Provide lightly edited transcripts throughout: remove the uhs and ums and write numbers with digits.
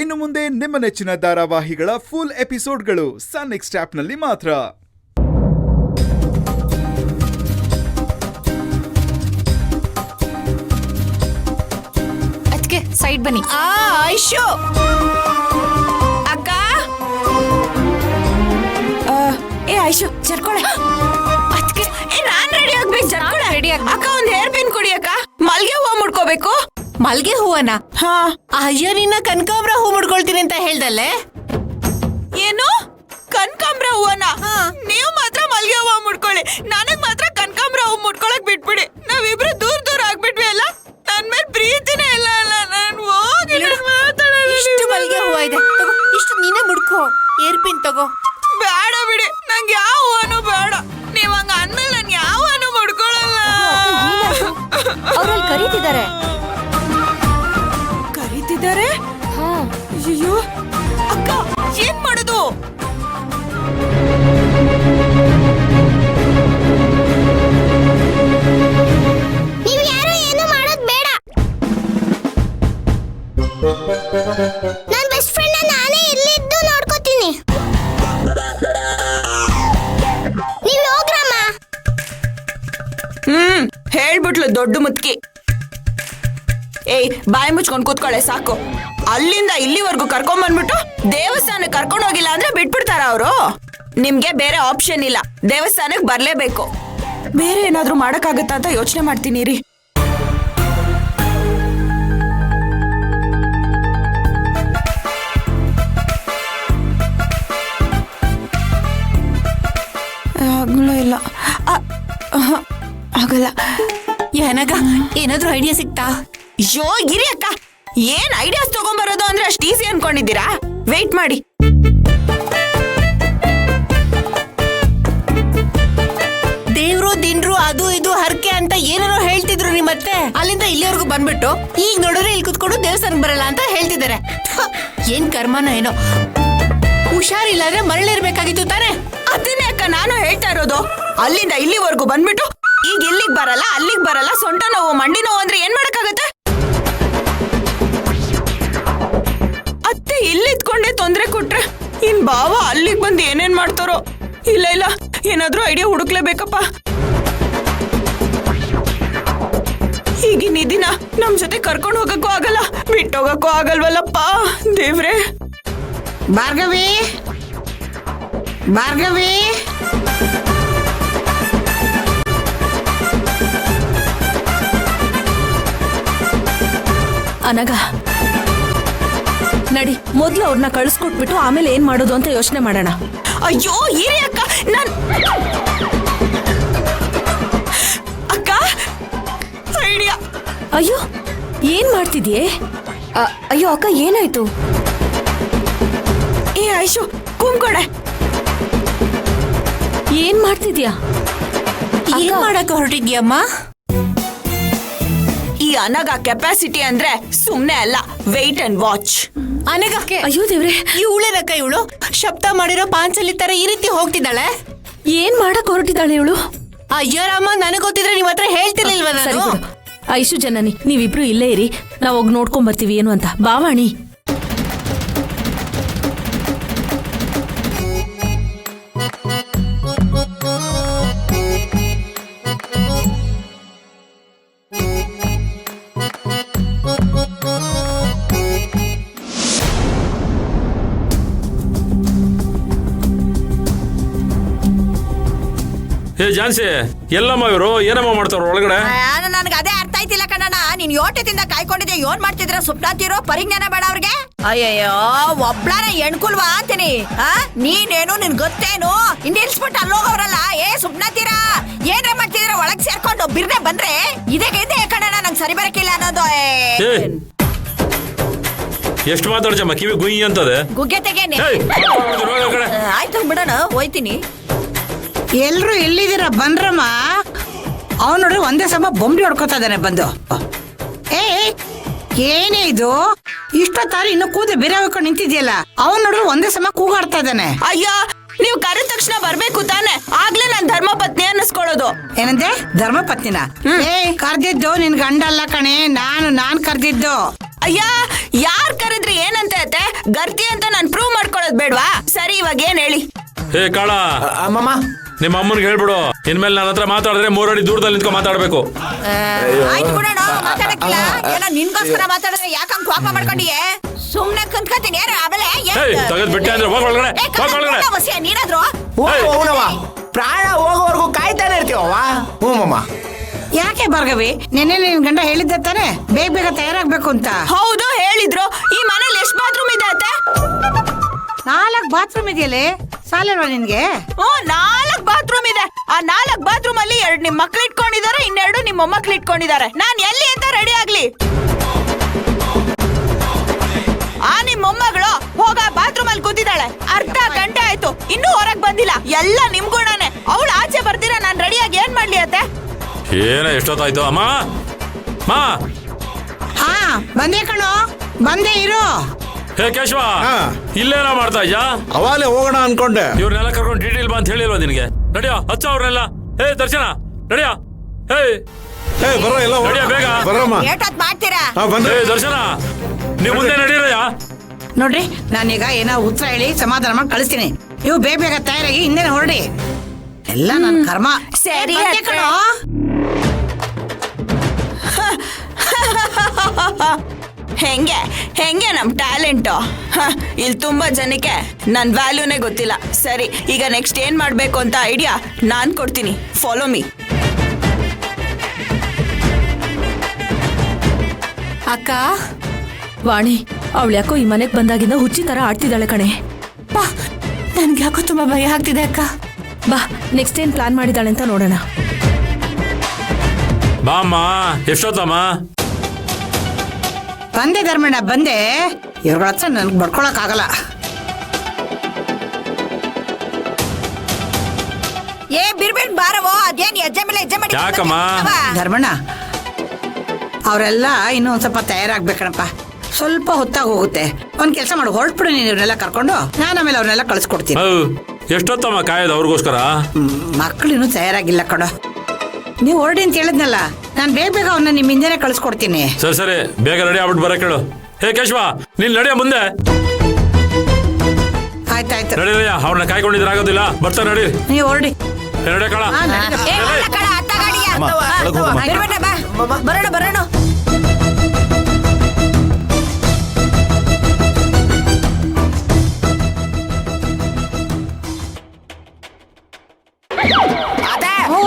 ಇನ್ನು ಮುಂದೆ ನಿಮ್ಮ ನೆಚ್ಚಿನ ಧಾರಾವಾಹಿಗಳ ಫುಲ್ ಎಪಿಸೋಡ್ಗಳು ಸನ್ ನೆಕ್ಸ್ಟ್ ಆಪ್ನಲ್ಲಿ ಮಾತ್ರ. ಅದಕ್ಕೆ ಸೈಡ್ ಬನ್ನಿ. ಐಶು ಅಕ್ಕ, ಐಶು ಜರ್ಕೊಳೆ. ಅದಕ್ಕೆ ನಾನ್ ರೆಡಿ ಆಗ್ಬೇಕು. ಜರ್ಕೊಳೆ ರೆಡಿ ಆಗ. ಅಕ್ಕ ಒಂದ್ ಹೇರ್ ಪಿನ್ ಕೊಡಿ ಅಕ್ಕ. ಮಲ್ಗೆ ಹೂವ ಮುಡ್ಕೋಬೇಕು. ಮಲ್ಗೆ ಹೂವನ? ಹಾ. ಅಯ್ಯೋ, ನಿನ್ನ ಕನಕಾಂಬ್ರ ಹೂ ಮುಡ್ಕೊಳ್ತೀನಿ ಅಂತ ಹೇಳ್ದಲ್ಲೇ. ಏನು ಕನಕಾಂಬ್ರ ಹೂವನ? ನೀವು ಮಾತ್ರ ಮಲ್ಗೆ ಹೂವ ಮುಡ್ಕೊಳ್ಳಿ, ನನಗ್ ಮಾತ್ರ ಕನಕಾಂಬ್ರ ಹೂ ಮುಡ್ಕೊಳಕ್ ಬಿಟ್ಬಿಡಿ. ನಾವಿಬ್ರು ದೂರ ದೂರ ಆಗ್ಬಿಟ್ವಿ ಅಲ್ಲ. ನನ್ ಮೇಲೆ ಪ್ರೀತಿನೇ ಇಲ್ಲ ಅಲ್ಲ. ನಾನು ಹೋಗಿ ಇಷ್ಟು ಮಲ್ಗೆ ಹೂವ ಇದೆ, ತಗೋ. ಇಷ್ಟು ನೀನೇ ಮುಡ್ಕೋ. ಏರ್ ಪಿನ್ ತಗೋ. ಬೇಡ ಬಿಡಿ, ನಂಗೆ ಯಾವ ಹೂವನು ಬೇಡ. ನೀವ್ ಹಂಗ ಅಂದ್ಮೇಲೆ ನನ್ ಯಾವ ಹೂವನು ಮುಡ್ಕೊಳಲ್ಲ. ಅವ್ರಲ್ಲಿ ಕರೀತಿದ್ದಾರೆ. ಕರೀತಿದ್ದಾರೆ? ಅಯ್ಯೋ ಅಕ್ಕ, ಏನ್ ಮಾಡೋದು? ನೀವ್ ಯಾರು ಏನು ಮಾಡೋದ್ ಬೇಡ. ನನ್ ಬೆಸ್ಟ್ ಫ್ರೆಂಡ್ ನಾನೇ ಇಲ್ಲಿದ್ದು ನೋಡ್ಕೋತೀನಿ. ನೀವ್ ಹೋಗ್ರಮ್ಮ. ಹೇಳ್ಬಿಟ್ಲು ದೊಡ್ಡ ಮುತ್ಕಿ. ಏಯ್, ಬಾಯಿ ಮುಚ್ಕೊಂಡ್ ಕೂತ್ಕೊಳ್ಳೆ ಸಾಕು. ಅಲ್ಲಿಂದ ಇಲ್ಲಿವರೆಗೂ ಕರ್ಕೊಂಡ್ ಬಂದ್ಬಿಟ್ಟು ದೇವಸ್ಥಾನಕ್ಕೆ ಕರ್ಕೊಂಡು ಹೋಗಿಲ್ಲ ಅಂದ್ರೆ ಬಿಟ್ಬಿಡ್ತಾರ ಅವರು? ನಿಮ್ಗೆ ಬೇರೆ ಆಪ್ಷನ್ ಇಲ್ಲ, ದೇವಸ್ಥಾನಕ್ಕೆ ಬರ್ಲೇಬೇಕು. ಬೇರೆ ಏನಾದ್ರೂ ಮಾಡಕ್ಕಾಗತ್ತಾ ಅಂತ ಯೋಚನೆ ಮಾಡ್ತೀನಿ ರೀ. ಆಗ್ಲೂ ಇಲ್ಲ. ಆಗಲ್ಲ. ಏನಗ, ಏನಾದ್ರೂ ಐಡಿಯಾ ಸಿಕ್ತಾ? ಅಯ್ಯೋ ಇರಿ ಅಕ್ಕ, ಏನ್ ಐಡಿಯಾಸ್ ತಗೊಂಡ್ಬರೋದು ಅಂದ್ರೆ ಅಷ್ಟು ಈಸಿ ಅನ್ಕೊಂಡಿದ್ದೀರಾ? ವೇಟ್ ಮಾಡಿ. ದೇವ್ರು ದಿನ್ರು ಅದು ಇದು ಹರಕೆ ಅಂತ ಏನೇನೋ ಹೇಳ್ತಿದ್ರು ನಿಮ್ಮತ್ತೆ. ಅಲ್ಲಿಂದ ಇಲ್ಲಿವರೆಗೂ ಬಂದ್ಬಿಟ್ಟು ಈಗ ನೋಡಿದ್ರೆ ಇಲ್ಲಿ ಕುತ್ಕೊಂಡು ದೇವಸ್ಥಾನಕ್ಕೆ ಬರಲ್ಲ ಅಂತ ಹೇಳ್ತಿದ್ದಾರೆ. ಏನ್ ಕರ್ಮನ ಏನೋ. ಹುಷಾರಿಲ್ಲಾದ್ರೆ ಮರಳಿರ್ಬೇಕಾಗಿತ್ತು ತಾನೆ. ಅದನ್ನೇ ಅಕ್ಕ ನಾನು ಹೇಳ್ತಾ ಇರೋದು. ಅಲ್ಲಿಂದ ಇಲ್ಲಿವರೆಗೂ ಬಂದ್ಬಿಟ್ಟು ಈಗ ಇಲ್ಲಿಗ್ ಬರಲ್ಲ, ಅಲ್ಲಿಗ್ ಬರಲ್ಲ, ಸೊಂಟ ನೋವು ಮಂಡಿ ನೋವು ಅಂದ್ರೆ ಏನ್ ಮಾಡಕ್ಕಾಗತ್ತೆ? ಅತ್ತೆ ಇಲ್ಲಿದ್ಕೊಂಡೆ ತೊಂದ್ರೆ ಕೊಟ್ರೆ ಇನ್ ಬಾವ ಅಲ್ಲಿಗ್ ಬಂದು ಏನೇನ್ ಮಾಡ್ತಾರೋ. ಇಲ್ಲ ಇಲ್ಲ, ಏನಾದ್ರೂ ಐಡಿಯಾ ಹುಡುಕ್ಲೇಬೇಕಪ್ಪ. ಈಗಿನ ಈ ದಿನ ನಮ್ ಜೊತೆ ಕರ್ಕೊಂಡು ಹೋಗಕ್ಕೂ ಆಗಲ್ಲ, ಬಿಟ್ಟೋಗಕ್ಕೂ ಆಗಲ್ವಲ್ಲಪ್ಪ ದೇವ್ರೆ. ಭಾರ್ಗವಿ, ಭಾರ್ಗವಿ, ಅನಗ ನಡಿ, ಮೊದ್ಲು ಅವ್ರನ್ನ ಕಳಿಸ್ಕೊಟ್ಬಿಟ್ಟು ಆಮೇಲೆ ಏನ್ ಮಾಡೋದು ಅಂತ ಯೋಚನೆ ಮಾಡೋಣ. ಅಯ್ಯೋ ಇರಿ ಅಕ್ಕ, ಅಕ್ಕ ಐಡಿಯಾ. ಅಯ್ಯೋ, ಏನ್ ಮಾಡ್ತಿದ್ಯೆ? ಅಯ್ಯೋ ಅಕ್ಕ, ಏನಾಯ್ತು? ಏ ಐಶು, ಕುಂಕೊಡೆ. ಏನ್ ಮಾಡ್ತಿದ್ಯಾ? ಏನ್ ಮಾಡಕ್ ಹೊರಟಿದ್ಯಮ್ಮ? ಈ ಅನಗ ಕೆಪಾಸಿಟಿ ಅಂದ್ರೆ ಸುಮ್ನೆ ಅಲ್ಲ, ವೇಟ್ ಅಂಡ್ ವಾಚ್. ಅನಗ, ಅಯ್ಯೋ ದೇವ್ರೆ, ಇವಳೇನಕ್ಕ ಇವಳು? ಶಬ್ದ ಮಾಡಿರೋ ಪಾಂಚಲಿ ತರ ಈ ರೀತಿ ಹೋಗ್ತಿದ್ದಾಳೆ. ಏನ್ ಮಾಡಕ್ ಹೊರಟಿದ್ದಾಳೆ ಇವಳು? ಅಯ್ಯೋ ರಾಮ, ನನಗ್ ಗೊತ್ತಿದ್ರೆ ನೀವ್ ಹತ್ರ ಹೇಳ್ತಿರ್ಲಿಲ್ವ ನಾನು? ಐಶು ಜನನಿ, ನೀವಿಬ್ರು ಇಲ್ಲೇ ಇರಿ, ನಾವ್ ಹೋಗಿ ನೋಡ್ಕೊಂಡ್ ಬರ್ತೀವಿ ಏನು ಅಂತ. ಬಾವಾಣಿ. ಏ ಜಾನ್ಸಿ, ಎಲ್ಲಮ್ಮ ಇವರು ಏನಮ್ಮ ಮಾಡ್ತಾರ ಒಳಗಡೆ? ನನ್ಗೆ ಅದೇ ಅರ್ಥ ಆಯ್ತಿಲ್ಲ ಕಣಣ್ಣ. ನೀನ್ ಯೋಟದಿಂದ ಕಾಯ್ಕೊಂಡಿದ್ದೆ, ಏನ್ ಮಾಡ್ತಿದ್ರ? ಸುಪ್ನಾತಿರೋ ಪರಿಜ್ಞಾನ ಬೇಡ ಅವ್ರಿಗೆ? ಅಯ್ಯಯ್ಯೋ, ಒಬ್ಳಾರ ಎಣ್ಕುಲ್ವಾ ಅಂತೀನಿ. ನೀನೇನು, ನಿನ್ ಗೊತ್ತೇನು? ನಿಲ್ಸ್ಬಿಟ್ಟು ಅಲ್ಲೋಗವ್ರಲ್ಲ. ಏ ಸುಪ್ನಾತಿರಾ, ಏನ್ರ ಮಾಡ್ತಿದ್ರ? ಒಳಗ್ ಸೇರ್ಕೊಂಡು ಬಿರ್ನೆ ಬಂದ್ರೆ ಇದೇ ಕಣಣ್ಣ, ನಂಗೆ ಸರಿ ಬರಕಿಲ್ಲ ಅನ್ನೋದು. ಎಷ್ಟು ಮಾತಾಡ್ಜಮ್ಮ, ಕಿವಿ ಗುಯ್ ಅಂತದೆ. ಗುಗ್ಗೆ ತೆಗೇನೆ. ಆಯ್ತು ಬಿಡೋಣ, ಹೋಯ್ತೀನಿ. ಎಲ್ರು ಎಲ್ಲಿದ್ದೀರ? ಬನ್ರಮ್ಮ. ಅವ್ನು ನೋಡ್ರಿ ಒಂದೇ ಸಮ ಬೊಂಬಿ ಹೊಡ್ಕೋತಾ ಇದ್ದಾನೆ ಬಂದು. ಏನೇ ಇದು? ಇಷ್ಟೊತ್ತಾರು ಇನ್ನು ಕೂದೆ ಬೇರೆ ಹೋಗ್ಕೊಂಡು ನಿಂತಿದ್ಯಲ್ಲ. ಅವ್ನು ನೋಡ್ರಿ ಒಂದೇ ಸಮ ಕೂಗಾಡ್ತಾ ಇದ್ದಾನೆ. ಅಯ್ಯೋ, ನೀವು ಕರೆದ ತಕ್ಷಣ ಬರ್ಬೇಕು ತಾನೆ, ಆಗ್ಲೇ ನಾನ್ ಧರ್ಮ ಪತ್ನಿ ಅನ್ನಿಸ್ಕೊಳ್ಳೋದು. ಏನಂದೆ? ಧರ್ಮ ಪತ್ನಿನ? ಕರ್ದಿದ್ದು ನಿನ್ ಗಂಡ ಅಲ್ಲ ಕಣೆ, ನಾನ್ ಕರ್ದಿದ್ದು. ಅಯ್ಯ, ಯಾರ್ ಕರೆದ್ರೆ ಏನಂತ ಐತೆ? ಗರ್ತಿ ಅಂತ ನಾನ್ ಪ್ರೂವ್ ಮಾಡ್ಕೊಳ್ಳೋದ್ ಬೇಡ್ವಾ? ಸರಿ, ಇವಾಗ ಏನ್ ಹೇಳಿ? ಏ ಕಾಳ, ಅಮ್ಮಮ್ಮ ನಿಮ್ಮ ಅಮ್ಮನಿಗೆ ಹೇಳ್ಬಿಡು, ಇನ್ಮೇಲೆ ನನ್ನ ಹತ್ರ ಮಾತಾಡಿದ್ರೆ 3 ಅಡಿ ದೂರದಲ್ಲಿ ನಿಂತ್ಕೊಂಡು ಮಾತಾಡ್ಬೇಕು. ಆಯ್ತು ಬಿಡೋಣ, ಮಾತಾಡಕ್ಕಿಲ್ಲ. ಏನೋ ನಿನ್ಗೋಸ್ಕರ ಮಾತಾಡಿದ್ರೆ ಯಾಕಂಗ್ ಕೋಪ ಮಾಡ್ಕೊಂಡಿಯೇ? ಸುಮ್ನೆ ಕುಂತ್ಕೊತೀನಿ. ಆಮೇಲೆ ತೆಗೆದ್ ಬಿಟ್ಟೆ ಅಂದ್ರೆ ಹೋಗ್ ಒಳಗಡೆ, ಹೋಗ್ ಒಳಗಡೆ. ನೀನಾದ್ರು ಅವನವ ಪ್ರಾಣ ಹೋಗೋವರೆಗೂ ಕಾಯ್ತಾನೆ ಇರ್ತೀವವ್ವ. ಹ್ಞೂ ಮಮ್ಮ. ಯಾಕೆ ಭಾರ್ಗವಿ, ನೆನ್ನೆ ನಿನ್ ಗಂಡ ಹೇಳಿದ್ದೆ ತಾನೆ ಬೇಗ ಬೇಗ ತಯಾರಾಗ್ಬೇಕು ಅಂತ? ಹೌದು, ಹೇಳಿದ್ರು. ಈ ಮನೇಲಿ ಎಷ್ಟು ಬಾತ್ರೂಮ್ ಇದೆ ಅತ್ತೆ? 4 ಬಾತ್ರೂಮ್ ಇದೆಯಲ್ಲೇ, ಸಾಲಲ್ವಾ ನಿನ್ಗೆ? 4 ಬಾತ್ರೂಮ್ ಇದೆ. ಆ 4 ಬಾತ್ರೂಮ್ ಅಲ್ಲಿ 2 ನಿಮ್ ಮಕ್ಳು ಇಟ್ಕೊಂಡಿದ್ದಾರೆ, 2 ನಿಮ್ ಮೊಮ್ಮಕ್ಳು ಇಟ್ಕೊಂಡಿದ್ದಾರೆ. ನಾನ್ ಎಲ್ಲಿ ಅಂತ ರೆಡಿ ಆಗ್ಲಿ? ಆ ನಿಮ್ ಮೊಮ್ಮಗಳು ಹೋಗ ಬಾತ್ರೂಮ್ ಅಲ್ಲಿ ಕೂತಿದ್ದಾಳೆ. ಅರ್ಧ ಗಂಟೆ ಆಯ್ತು, ಇನ್ನೂ ಹೊರಗ್ ಬಂದಿಲ್ಲ. ಎಲ್ಲ ನಿಮ್ ಗುಣನೇ. ಅವಳು ಆಚೆ ಬರ್ತೀರಾ, ನಾನ್ ರೆಡಿಯಾಗಿ ಏನ್ ಮಾಡ್ಲಿ ಅತ್ತೆ? ಏನ ಎಷ್ಟೊತ್ತಾಯ್ತು ಅಮ್ಮ? ಮಾ, ಹಾ ಬಂದೆ ಕಣೋ, ಬಂದೆ ಇರು. ಹೇ ಕೇಶವ, ಇಲ್ಲೇನೋ ಮಾಡ್ತಾ ಇದ್ಯಾ? ಅವಾಗಲೇ ಹೋಗೋಣ ಅನ್ಕೊಂಡೆ. ಇವ್ರನ್ನೆಲ್ಲ ಕರ್ಕೊಂಡು ಡೀಟೇಲ್ ಬಾ ಅಂತ ಹೇಳಿಲ್ವಾ ನಿನಗೆ? ನಡಿಯೋ, ಹಚ್ಚ ಅವ್ರನ್ನೆಲ್ಲ. ಹೇ ದರ್ಶನ, ನಡಿಯೋ. ಹೇ ಬರೋ ಎಲ್ಲ ನಡಿಯೋ ಬೇಗ. ಬರಮ್ಮ. ಏಟೊತ್ ಮಾಡ್ತೀರಾ? ಬಂದ್ರೆ ಹೇ ದರ್ಶನ, ನೀವು ಮುಂದೆ ನಡೀರಯ್ಯ. ನೋಡ್ರಿ, ನಾನೀಗ ಏನೋ ಉತ್ತರ ಹೇಳಿ ಸಮಾಧಾನ ಮಾಡಿ ಕಳಿಸ್ತೀನಿ. ನೀವು ಬೇಗ ಬೇಗ ತಯಾರಾಗಿ ಹಿಂದೆ ಹೊರಡಿ. ಎಲ್ಲ ನನ್ನ ಕರ್ಮ. ಸರಿ ಬಂದೆ ಅತ್ತೆ. ಕಣೋ. ಹೆಂಗೆ ಹೆಂಗೆ ನಮ್ ಟ್ಯಾಲೆಂಟು? ಇಲ್ಲಿ ತುಂಬಾ ಜನಕ್ಕೆ ನನ್ ವ್ಯಾಲ್ಯೂನೇ ಗೊತ್ತಿಲ್ಲ. ಸರಿ, ಈಗ ನೆಕ್ಸ್ಟ್ ಏನ್ ಮಾಡ್ಬೇಕು ಅಂತ ಐಡಿಯಾ ನಾನ್ ಕೊಡ್ತೀನಿ. Follow me. ಅಕ್ಕ ವಾಣಿ, ಅವಳು ಯಾಕೋ ಈ ಮನೆಗ್ ಬಂದಾಗಿಂದ ಹುಚ್ಚಿ ತರ ಆಡ್ತಿದ್ದಾಳೆ ಕಣೆ. ಬಾ, ನನ್ಗೆ ಯಾಕೋ ತುಂಬಾ ಭಯ ಆಗ್ತಿದೆ ಅಕ್ಕ. ಬಾ, ನೆಕ್ಸ್ಟ್ ಏನ್ ಪ್ಲಾನ್ ಮಾಡಿದಾಳೆ ಅಂತ ನೋಡೋಣ. ಬಾ ಅಮ್ಮ. ಎಷ್ಟೊತ್ತಮ್ಮ? ಬಂದೆ ಧರ್ಮಣ್ಣ, ಬಂದೆ. ಇವ್ರ ಹತ್ರ ನನ್ಗೆ ಬಡ್ಕೊಳಕ್ ಆಗಲ್ಲ. ಏ ಬಿರ್ಬಿಡ್ ಬಾರವೋ, ಅದೇನ್ ಹೆಜ್ಜೆ ಮೇಲೆ ಹೆಜ್ಜೆ ಮಾಡಿ ಯಾಕಮ್ಮ? ಧರ್ಮಣ್ಣ, ಅವರೆಲ್ಲ ಇನ್ನೂ ಒಂದ್ ಸ್ವಲ್ಪ ತಯಾರಾಗ್ಬೇಕಣಪ್ಪ. ಸ್ವಲ್ಪ ಹೊತ್ತಾಗ ಹೋಗುತ್ತೆ. ಒಂದ್ ಕೆಲಸ ಮಾಡಿ ಹೊರಟ್ಬಿಡು ನೀನು, ಇವ್ರನ್ನೆಲ್ಲ ಕರ್ಕೊಂಡು. ನಾನು ಆಮೇಲೆ ಅವ್ರನ್ನೆಲ್ಲ ಕಳಿಸ್ಕೊಡ್ತೀನಿ. ಎಷ್ಟೊತ್ತಮ್ಮ ಕಾಯೋದು ಅವ್ರಿಗೋಸ್ಕರ? ಮಕ್ಕಳು ಇನ್ನೂ ತಯಾರಾಗಿಲ್ಲ ಕಣೋ. ನೀವು ಹೊರಡಿ ಅಂತ ಹೇಳಿದ್ನಲ್ಲ, ನಾನು ಬೇಗ ಬೇಗ ಅವ್ರನ್ನ ನಿಮ್ಮ ಹಿಂದೆನೆ ಕಳಿಸ್ಕೊಡ್ತೀನಿ. ಸರಿ ಸರಿ, ಬೇಗ ರೆಡಿ ಆಗ್ಬಿಟ್ಟು ಬರ ಕೇಳು. ಹೇ ಕೇಶವ, ನೀನ್ ನಡಿಯ ಮುಂದೆ. ಆಯ್ತಾಯ್ತು, ನಡೀರಯ್ಯ, ಅವ್ರನ್ನ ಕಾಯ್ಕೊಂಡಿದ್ರೆ ಆಗೋದಿಲ್ಲ. ಬರ್ತಾ ನಡಿ. ನೀವು ಹೊರಡಿ. ನಡೆ ಕಳ. ಏ, ಅಲ್ಲ ಕಣ, ಅತ್ತ ಗಾಡಿಯ. ಒಳಗ್ ಹೋಗಮ್ಮ. ಬಿರ್ಬಿಡ್ನ ಬಾ. ಬರೋಣ ಬರೋಣ. ಅದೇ ಹ್ಞೂ,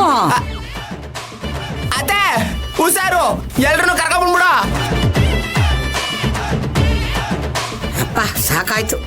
ಅದೇ ಹುಷಾರು, ಎಲ್ರನ್ನೂ ಕರ್ಕೊಂಡ್ಬಿಡ. ಅಪ್ಪ ಸಾಕಾಯ್ತು.